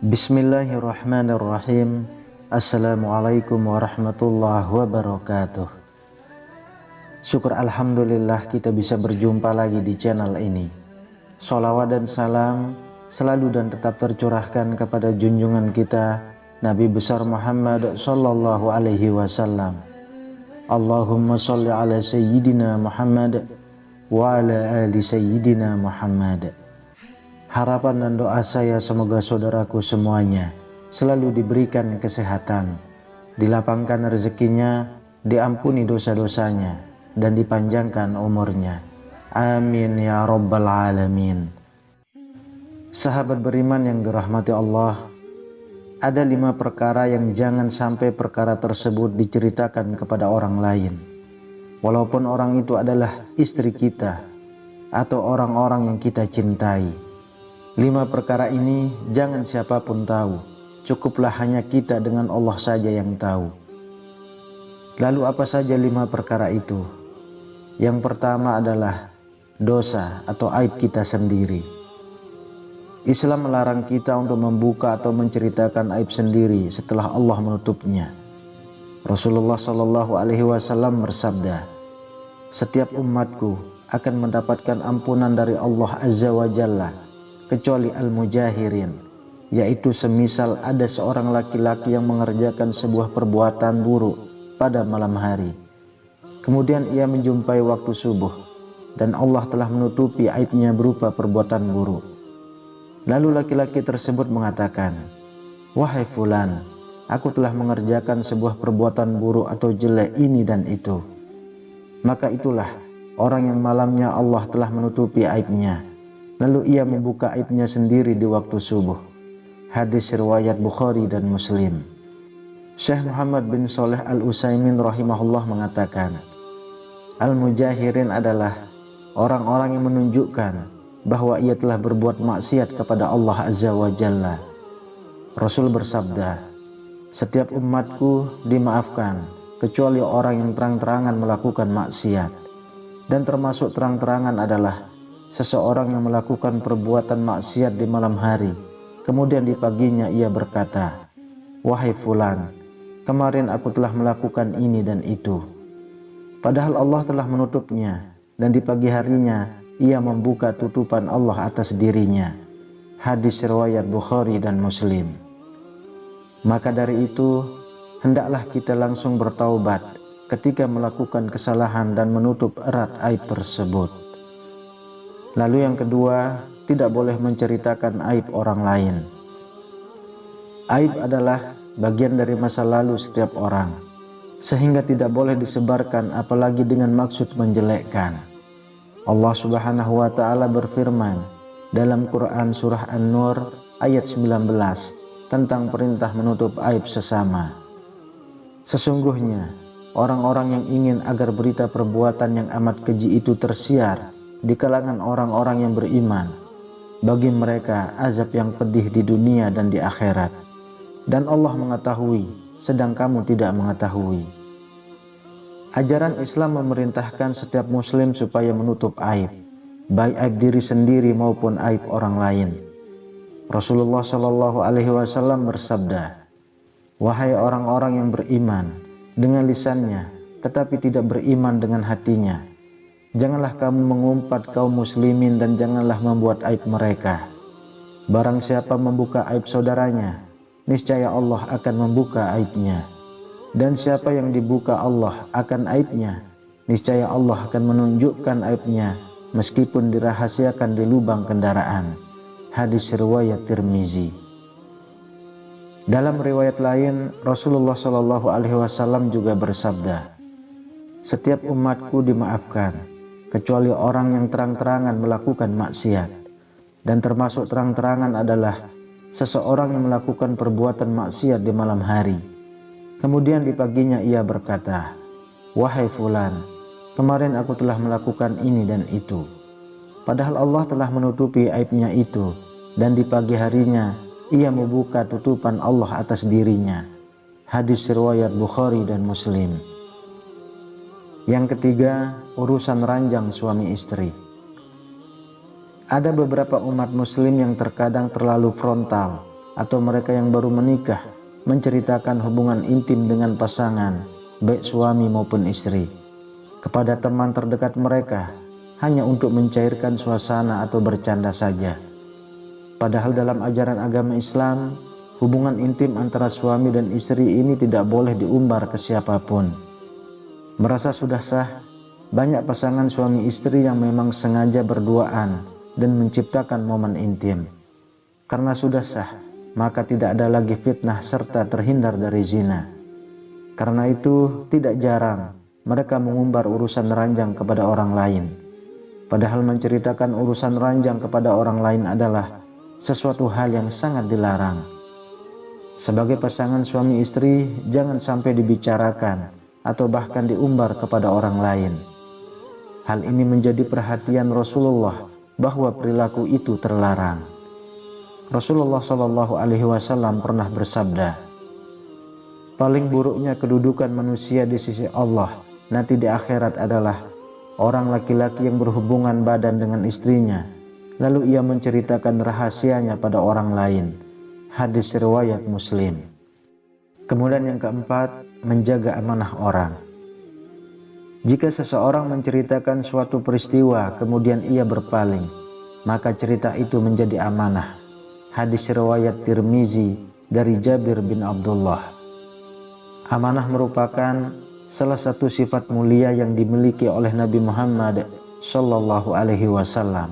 Bismillahirrahmanirrahim. Assalamualaikum warahmatullahi wabarakatuh. Syukur alhamdulillah kita bisa berjumpa lagi di channel ini. Sholawat dan salam selalu dan tetap tercurahkan kepada junjungan kita Nabi besar Muhammad sallallahu alaihi wasallam. Allahumma sholli ala sayyidina Muhammad wa ala ali sayyidina Muhammad. Harapan dan doa saya semoga saudaraku semuanya selalu diberikan kesehatan, dilapangkan rezekinya, diampuni dosa-dosanya, dan dipanjangkan umurnya. Amin ya rabbal alamin. Sahabat beriman yang dirahmati Allah, ada 5 perkara yang jangan sampai perkara tersebut diceritakan kepada orang lain, walaupun orang itu adalah istri kita atau orang-orang yang kita cintai. 5 perkara ini jangan siapapun tahu, cukuplah hanya kita dengan Allah saja yang tahu. Lalu apa saja 5 perkara itu? Yang pertama adalah dosa atau aib kita sendiri. Islam melarang kita untuk membuka atau menceritakan aib sendiri setelah Allah menutupnya. Rasulullah Shallallahu Alaihi Wasallam bersabda, setiap umatku akan mendapatkan ampunan dari Allah Azza wa Jalla kecuali al-mujahirin, yaitu semisal ada seorang laki-laki yang mengerjakan sebuah perbuatan buruk pada malam hari, kemudian ia menjumpai waktu subuh dan Allah telah menutupi aibnya berupa perbuatan buruk. Lalu laki-laki tersebut mengatakan, wahai fulan, aku telah mengerjakan sebuah perbuatan buruk atau jelek ini dan itu. Maka itulah orang yang malamnya Allah telah menutupi aibnya, lalu ia membuka aibnya sendiri di waktu subuh. Hadis riwayat Bukhari dan Muslim. Syekh Muhammad bin Shalih Al-Utsaimin rahimahullah mengatakan, al-mujahirin adalah orang-orang yang menunjukkan bahwa ia telah berbuat maksiat kepada Allah Azza wa Jalla. Rasul bersabda, setiap umatku dimaafkan kecuali orang yang terang-terangan melakukan maksiat. Dan termasuk terang-terangan adalah seseorang yang melakukan perbuatan maksiat di malam hari, kemudian di paginya ia berkata, wahai fulan, kemarin aku telah melakukan ini dan itu. Padahal Allah telah menutupnya, dan di pagi harinya ia membuka tutupan Allah atas dirinya. Hadis riwayat Bukhari dan Muslim. Maka dari itu, hendaklah kita langsung bertaubat ketika melakukan kesalahan dan menutup erat aib tersebut. Lalu yang kedua, tidak boleh menceritakan aib orang lain. Aib adalah bagian dari masa lalu setiap orang, sehingga tidak boleh disebarkan apalagi dengan maksud menjelekkan. Allah Subhanahu wa taala berfirman dalam Quran surah An-Nur ayat 19 tentang perintah menutup aib sesama. Sesungguhnya orang-orang yang ingin agar berita perbuatan yang amat keji itu tersiar di kalangan orang-orang yang beriman, bagi mereka azab yang pedih di dunia dan di akhirat, dan Allah mengetahui sedang kamu tidak mengetahui. Ajaran Islam memerintahkan setiap muslim supaya menutup aib, baik aib diri sendiri maupun aib orang lain. Rasulullah Shallallahu Alaihi Wasallam bersabda, wahai orang-orang yang beriman dengan lisannya tetapi tidak beriman dengan hatinya, janganlah kamu mengumpat kaum muslimin dan janganlah membuat aib mereka. Barang siapa membuka aib saudaranya, niscaya Allah akan membuka aibnya. Dan siapa yang dibuka Allah akan aibnya, niscaya Allah akan menunjukkan aibnya meskipun dirahasiakan di lubang kendaraan. Hadis riwayat Tirmizi. Dalam riwayat lain, Rasulullah Shallallahu Alaihi Wasallam juga bersabda, setiap umatku dimaafkan kecuali orang yang terang-terangan melakukan maksiat. Dan termasuk terang-terangan adalah seseorang yang melakukan perbuatan maksiat di malam hari, kemudian di paginya ia berkata, wahai fulan, kemarin aku telah melakukan ini dan itu. padahal Allah telah menutupi aibnya itu, dan di pagi harinya ia membuka tutupan Allah atas dirinya. Hadis riwayat Bukhari dan Muslim. Yang ketiga, urusan ranjang suami istri. Ada beberapa umat muslim yang terkadang terlalu frontal, atau mereka yang baru menikah menceritakan hubungan intim dengan pasangan, baik suami maupun istri, kepada teman terdekat mereka hanya untuk mencairkan suasana atau bercanda saja. Padahal dalam ajaran agama Islam, hubungan intim antara suami dan istri ini tidak boleh diumbar ke siapapun. Merasa sudah sah, banyak pasangan suami istri yang memang sengaja berduaan dan menciptakan momen intim. Karena sudah sah, maka tidak ada lagi fitnah serta terhindar dari zina. Karena itu tidak jarang mereka mengumbar urusan ranjang kepada orang lain. Padahal menceritakan urusan ranjang kepada orang lain adalah sesuatu hal yang sangat dilarang. Sebagai pasangan suami istri, jangan sampai dibicarakan atau bahkan diumbar kepada orang lain. Hal ini menjadi perhatian Rasulullah bahwa perilaku itu terlarang. Rasulullah SAW pernah bersabda, paling buruknya kedudukan manusia di sisi Allah nanti di akhirat adalah orang laki-laki yang berhubungan badan dengan istrinya, lalu ia menceritakan rahasianya pada orang lain. Hadis riwayat Muslim. Kemudian yang keempat, menjaga amanah orang. Jika seseorang menceritakan suatu peristiwa kemudian ia berpaling, maka cerita itu menjadi amanah. Hadis riwayat Tirmizi dari Jabir bin Abdullah. Amanah merupakan salah satu sifat mulia yang dimiliki oleh Nabi Muhammad SAW.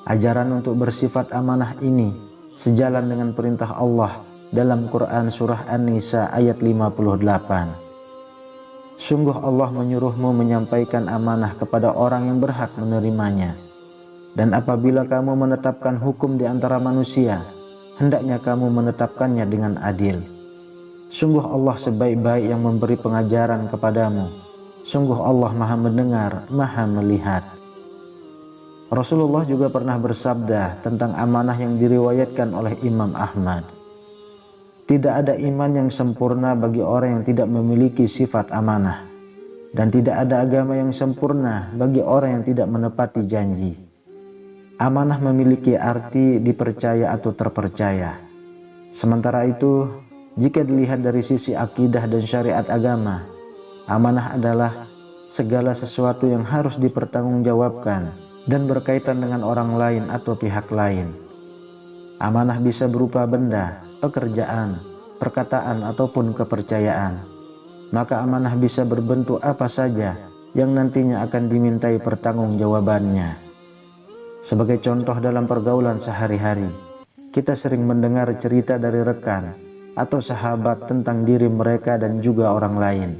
Ajaran untuk bersifat amanah ini sejalan dengan perintah Allah dalam Quran surah An-Nisa ayat 58. Sungguh Allah menyuruhmu menyampaikan amanah kepada orang yang berhak menerimanya. Dan apabila kamu menetapkan hukum di antara manusia, hendaknya kamu menetapkannya dengan adil. Sungguh Allah sebaik-baik yang memberi pengajaran kepadamu. Sungguh Allah Maha mendengar, Maha melihat. Rasulullah juga pernah bersabda tentang amanah yang diriwayatkan oleh Imam Ahmad. Tidak ada iman yang sempurna bagi orang yang tidak memiliki sifat amanah, dan tidak ada agama yang sempurna bagi orang yang tidak menepati janji. Amanah memiliki arti dipercaya atau terpercaya. Sementara itu, jika dilihat dari sisi akidah dan syariat agama, amanah adalah segala sesuatu yang harus dipertanggungjawabkan dan berkaitan dengan orang lain atau pihak lain. Amanah bisa berupa benda, pekerjaan, perkataan, ataupun kepercayaan. Maka amanah bisa berbentuk apa saja yang nantinya akan dimintai pertanggungjawabannya. Sebagai contoh dalam pergaulan sehari-hari, kita sering mendengar cerita dari rekan atau sahabat tentang diri mereka dan juga orang lain.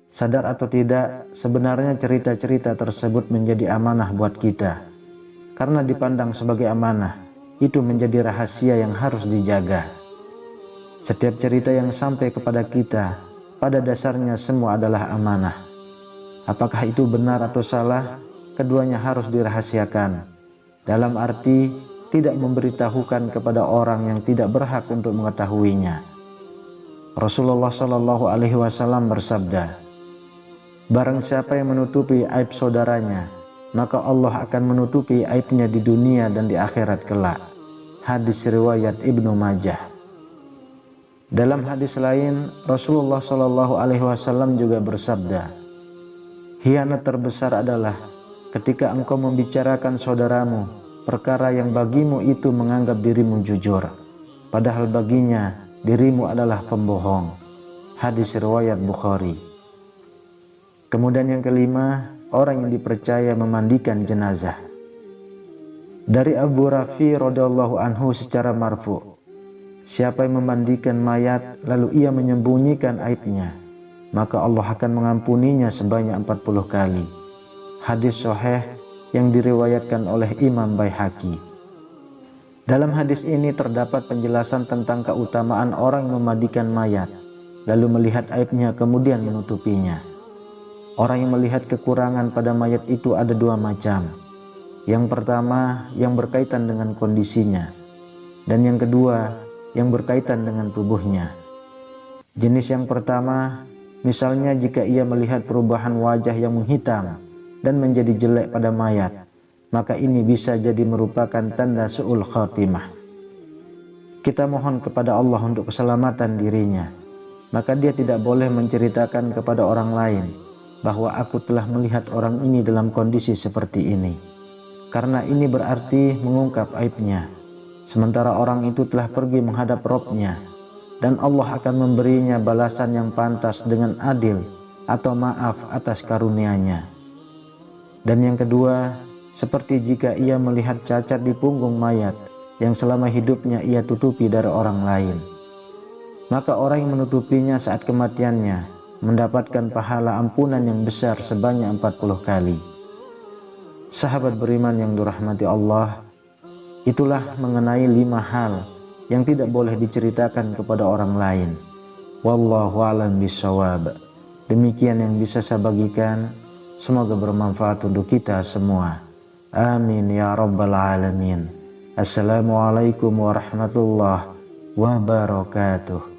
Sadar atau tidak, sebenarnya cerita-cerita tersebut menjadi amanah buat kita. Karena dipandang sebagai amanah, itu menjadi rahasia yang harus dijaga. Setiap cerita yang sampai kepada kita, pada dasarnya semua adalah amanah. Apakah itu benar atau salah, keduanya harus dirahasiakan. Dalam arti, tidak memberitahukan kepada orang yang tidak berhak untuk mengetahuinya. Rasulullah SAW bersabda, barang siapa yang menutupi aib saudaranya, maka Allah akan menutupi aibnya di dunia dan di akhirat kelak. Hadis riwayat Ibnu Majah. Dalam hadis lain, Rasulullah SAW juga bersabda, hianat terbesar adalah ketika engkau membicarakan saudaramu perkara yang bagimu itu menganggap dirimu jujur, padahal baginya dirimu adalah pembohong. Hadis riwayat Bukhari. Kemudian yang kelima, orang yang dipercaya memandikan jenazah. Dari Abu Rafi radhiyallahu anhu secara marfu, siapa yang memandikan mayat lalu ia menyembunyikan aibnya, maka Allah akan mengampuninya sebanyak 40 kali. Hadis sahih yang diriwayatkan oleh Imam Baihaqi. Dalam hadis ini terdapat penjelasan tentang keutamaan orang yang memandikan mayat lalu melihat aibnya kemudian menutupinya. Orang yang melihat kekurangan pada mayat itu ada dua macam. Yang pertama yang berkaitan dengan kondisinya, dan yang kedua yang berkaitan dengan tubuhnya. Jenis yang pertama, misalnya jika ia melihat perubahan wajah yang menghitam dan menjadi jelek pada mayat, maka ini bisa jadi merupakan tanda su'ul khatimah. Kita mohon kepada Allah untuk keselamatan dirinya, maka dia tidak boleh menceritakan kepada orang lain bahwa aku telah melihat orang ini dalam kondisi seperti ini, karena ini berarti mengungkap aibnya, sementara orang itu telah pergi menghadap Rabb-Nya, dan Allah akan memberinya balasan yang pantas dengan adil atau maaf atas karunia-Nya. Dan yang kedua, seperti jika ia melihat cacat di punggung mayat yang selama hidupnya ia tutupi dari orang lain, maka orang yang menutupinya saat kematiannya mendapatkan pahala ampunan yang besar sebanyak 40 kali. Sahabat beriman yang dirahmati Allah, itulah mengenai 5 hal yang tidak boleh diceritakan kepada orang lain. Wallahu a'lam bishawab. Demikian yang bisa saya bagikan, semoga bermanfaat untuk kita semua. Amin ya rabbal alamin. Assalamualaikum warahmatullahi wabarakatuh.